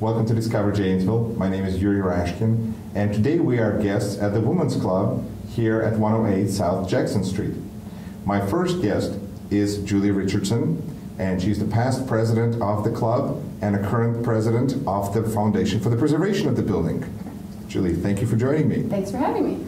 Welcome to Discover Janesville. My name is Yuri Rashkin, and today we are guests at the Women's Club here at 108 South Jackson Street. My first guest is Julie Richardson, and she's the past president of the club and a current president of the Foundation for the Preservation of the Building. Julie, thank you for joining me. Thanks for having me.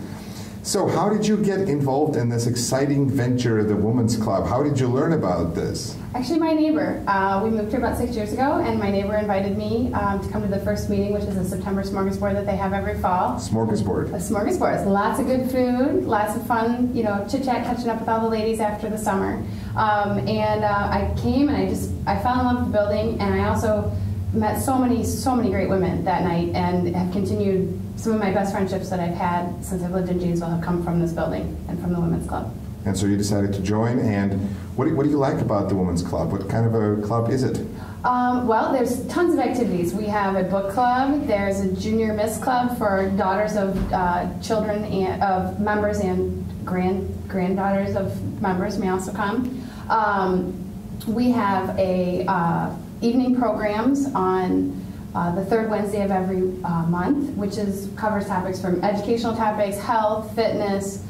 So how did you get involved in this exciting venture, the Women's Club? How did you learn about this? Actually, my neighbor. We moved here about 6 years ago, and my neighbor invited me to come to the first meeting, which is a September smorgasbord that they have every fall. Smorgasbord. A smorgasbord. It's lots of good food, lots of fun, chit-chat, catching up with all the ladies after the summer. I came and I fell in love with the building, and I also met so many great women that night, and have continued. Some of my best friendships that I've had since I've lived in Janesville have come from this building and from the Women's Club. And so you decided to join, and what do you like about the Women's Club? What kind of a club is it? Well, there's tons of activities. We have a book club, there's a junior miss club for daughters of children of members and granddaughters of members may also come. We have evening programs on the third Wednesday of every month, which covers topics from educational topics, health, fitness.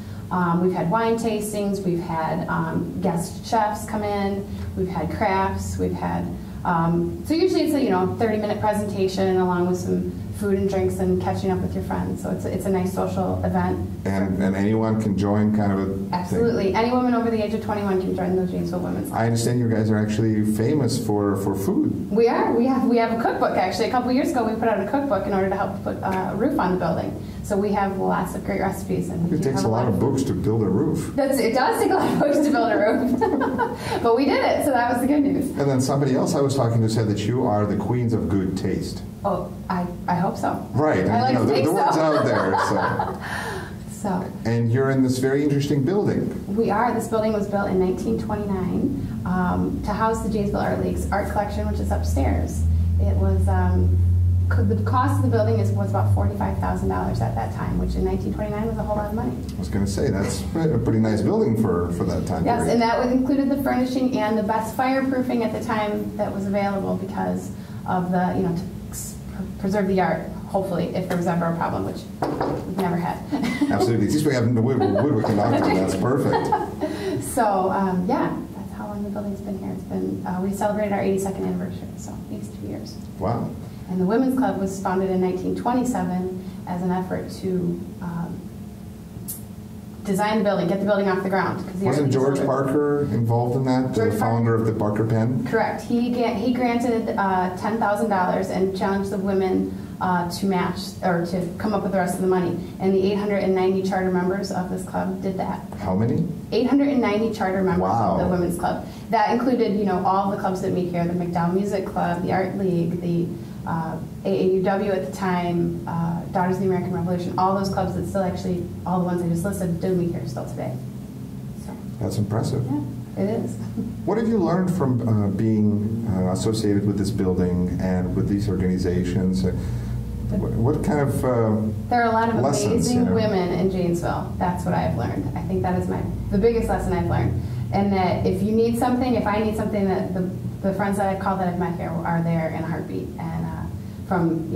We've had wine tastings, we've had guest chefs come in, we've had crafts, we've had, so usually it's a 30-minute presentation along with some food and drinks and catching up with your friends. So it's a nice social event. And anyone can join, kind of a Absolutely. thing. Any woman over the age of 21 can join the Janesville Women's Club. I understand you guys are actually famous for food. We are. We have a cookbook, actually. A couple years ago we put out a cookbook in order to help put a roof on the building. So we have lots of great recipes. And it takes a lot of books to build a roof. It does take a lot of books to build a roof. But we did it, so that was the good news. And then somebody else I was talking to said that you are the queens of good taste. Oh, I hope so. Right. I like to think the word's so. out there. So. And you're in this very interesting building. We are. This building was built in 1929 to house the Janesville Art League's art collection, which is upstairs. It was the cost of the building was about $45,000 at that time, which in 1929 was a whole lot of money. I was going to say that's a pretty nice building for that time. Yes, period. and that included the furnishing and the best fireproofing at the time that was available because of the to preserve the art. Hopefully, if there was ever a problem, which we've never had. Absolutely. At least we have the wood we can knock to. That's perfect. So, yeah, that's how long the building's been here. It's been, we celebrated our 82nd anniversary, so 82 years. Wow. And the Women's Club was founded in 1927 as an effort to design the building, get the building off the ground. Wasn't George Parker involved in that, the founder of the Parker Pen? Correct. He granted $10,000 and challenged the women to match or to come up with the rest of the money. And the 890 charter members of this club did that. How many? 890 charter members wow. of the Women's Club. That included, all the clubs that meet here: the McDowell Music Club, the Art League, the AAUW at the time, Daughters of the American Revolution. All those clubs that still actually, all the ones I just listed, do meet here still today. So. That's impressive. Yeah, it is. What have you learned from being associated with this building and with these organizations? What kind of there are a lot of lessons, amazing women in Janesville. That's what I've learned. I think that is the biggest lesson I've learned. And that if you need something, if I need something, that the friends that I've called that I've met here are there in a heartbeat. And from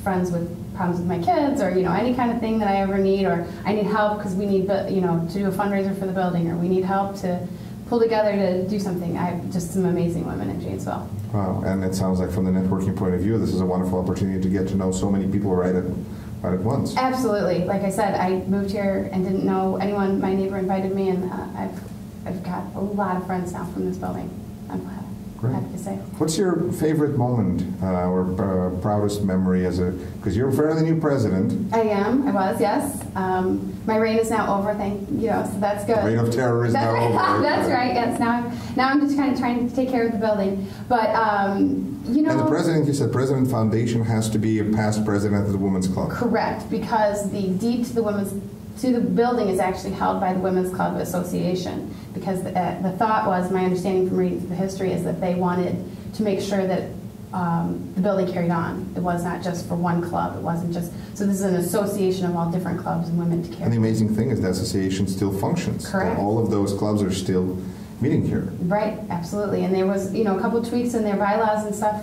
friends with problems with my kids, or any kind of thing that I ever need, or I need help because we need to do a fundraiser for the building, or we need help to pull together to do something. I have just some amazing women in Janesville. Wow, and it sounds like from the networking point of view, this is a wonderful opportunity to get to know so many people right at once. Absolutely. Like I said, I moved here and didn't know anyone. My neighbor invited me, and I've got a lot of friends now from this building. I'm happy to say. What's your favorite moment or proudest memory because you're a fairly new president? I was, yes. My reign is now over, so that's good. The reign of terror is now over. That's right, yes. Now I'm just kind of trying to take care of the building. But, And the president, you said President Foundation has to be a past president of the Women's Club. Correct, because the deed to the building is actually held by the Women's Club Association, because the thought was, my understanding from reading the history, is that they wanted to make sure that the building carried on. It was not just for one club. It wasn't just, so this is an association of all different clubs and women to carry on. And the amazing thing is the association still functions. Correct. All of those clubs are still meeting here. Right, absolutely. And there was, a couple tweaks in their bylaws and stuff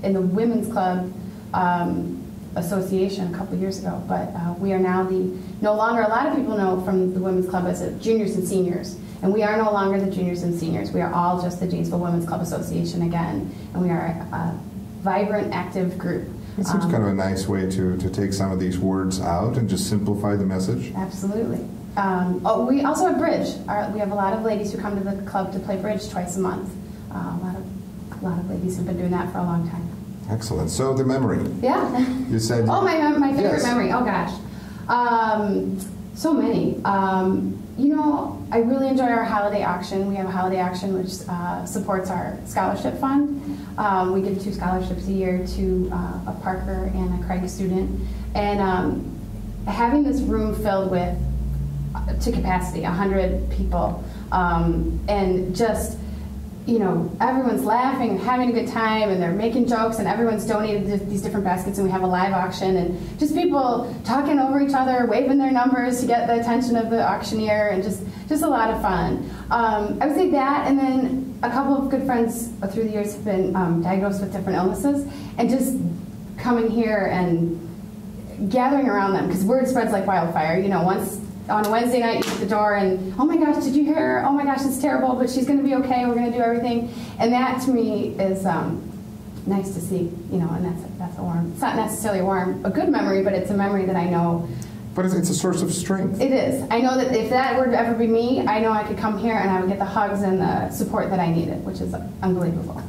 in the Women's Club Association a couple years ago, but we are now no longer, a lot of people know from the Women's Club as juniors and seniors, and we are no longer the juniors and seniors. We are all just the Janesville Women's Club Association again, and we are a vibrant, active group. It seems kind of a nice way to take some of these words out and just simplify the message. Absolutely. We also have bridge. We have a lot of ladies who come to the club to play bridge twice a month. A lot of ladies have been doing that for a long time. Excellent. So the memory. Yeah. You said. Oh, my favorite yes. memory. Oh gosh, so many. I really enjoy our holiday auction. We have a holiday auction which supports our scholarship fund. We give 2 scholarships a year to a Parker and a Craig student, and having this room filled with to capacity, 100 people, and just, everyone's laughing and having a good time, and they're making jokes, and everyone's donated these different baskets, and we have a live auction, and just people talking over each other, waving their numbers to get the attention of the auctioneer, and just a lot of fun. I would say that, and then a couple of good friends through the years have been diagnosed with different illnesses, and just coming here and gathering around them, because word spreads like wildfire. Once on a Wednesday night, you hit the door and, oh my gosh, did you hear her? Oh my gosh, it's terrible, but she's going to be okay. We're going to do everything. And that to me is nice to see, and that's a warm, it's not necessarily a good memory, but it's a memory that I know. But it's a source of strength. It is. I know that if that were to ever be me, I know I could come here and I would get the hugs and the support that I needed, which is unbelievable.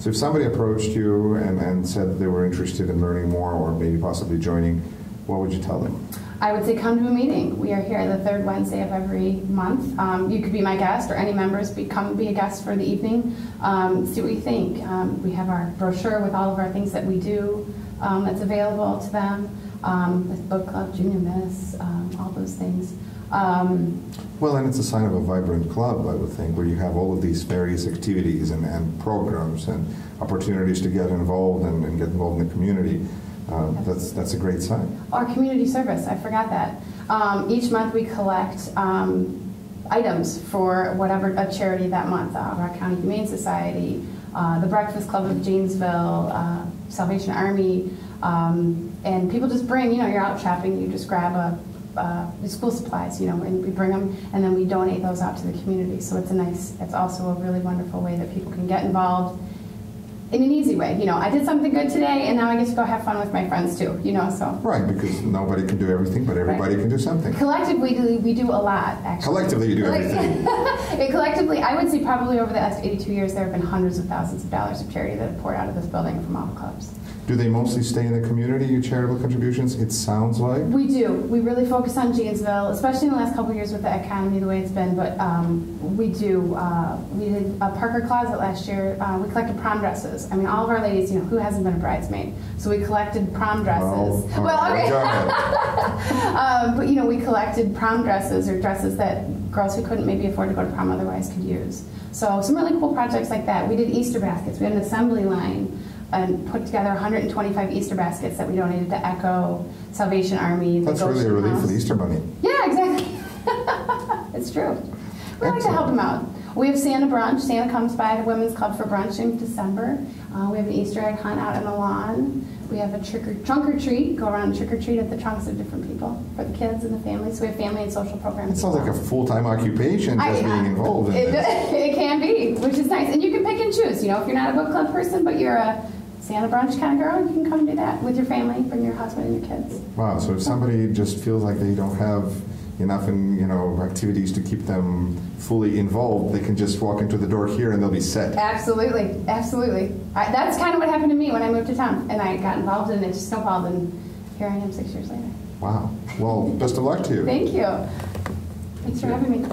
So if somebody approached you and said they were interested in learning more or maybe possibly joining, what would you tell them? I would say come to a meeting. We are here the 3rd Wednesday of every month. You could be my guest, or any members come be a guest for the evening. See what you think. We have our brochure with all of our things that we do that's available to them. With book club, junior miss, all those things. Well, and it's a sign of a vibrant club, I would think, where you have all of these various activities and programs and opportunities to get involved and get involved in the community. That's a great sign. Our community service, I forgot that. Each month we collect items for whatever a charity that month. Rock County Humane Society, the Breakfast Club of Janesville, Salvation Army, and people just bring, you're out shopping, you just grab school supplies, and we bring them, and then we donate those out to the community. So it's also a really wonderful way that people can get involved in an easy way. I did something good today, and now I get to go have fun with my friends too, so. Right, because nobody can do everything, but everybody can do something. Collectively, we do a lot, actually. Collectively, you do everything. Collectively, I would say probably over the last 82 years, there have been hundreds of thousands of dollars of charity that have poured out of this building from all the clubs. Do they mostly stay in the community, your charitable contributions, it sounds like? We do. We really focus on Janesville, especially in the last couple of years with the economy the way it's been, but we do. We did a Parker Closet last year. We collected prom dresses. I mean, all of our ladies, who hasn't been a bridesmaid? So we collected prom dresses. Okay. But, we collected prom dresses, or dresses that girls who couldn't maybe afford to go to prom otherwise could use. So some really cool projects like that. We did Easter baskets. We had an assembly line and put together 125 Easter baskets that we donated to ECHO, Salvation Army. That's really a relief for the Easter Bunny. Yeah, exactly. It's true. We like to help them out. We have Santa brunch. Santa comes by the Women's Club for brunch in December. We have an Easter egg hunt out on the lawn. We have a trunk or treat, go around and trick or treat at the trunks of different people for the kids and the families. So we have family and social programs. It sounds like a full-time occupation just being involved in this. It can be, which is nice. And you can pick and choose. If you're not a book club person, but you're a Santa brunch kind of girl, you can come do that with your family, bring your husband and your kids. Wow, so if somebody just feels like they don't have enough activities to keep them fully involved, they can just walk into the door here and they'll be set. Absolutely, absolutely. That's kind of what happened to me when I moved to town, and I got involved and it just snowballed, and here I am 6 years later. Wow. Well, best of luck to you. Thank you. Thanks for having me.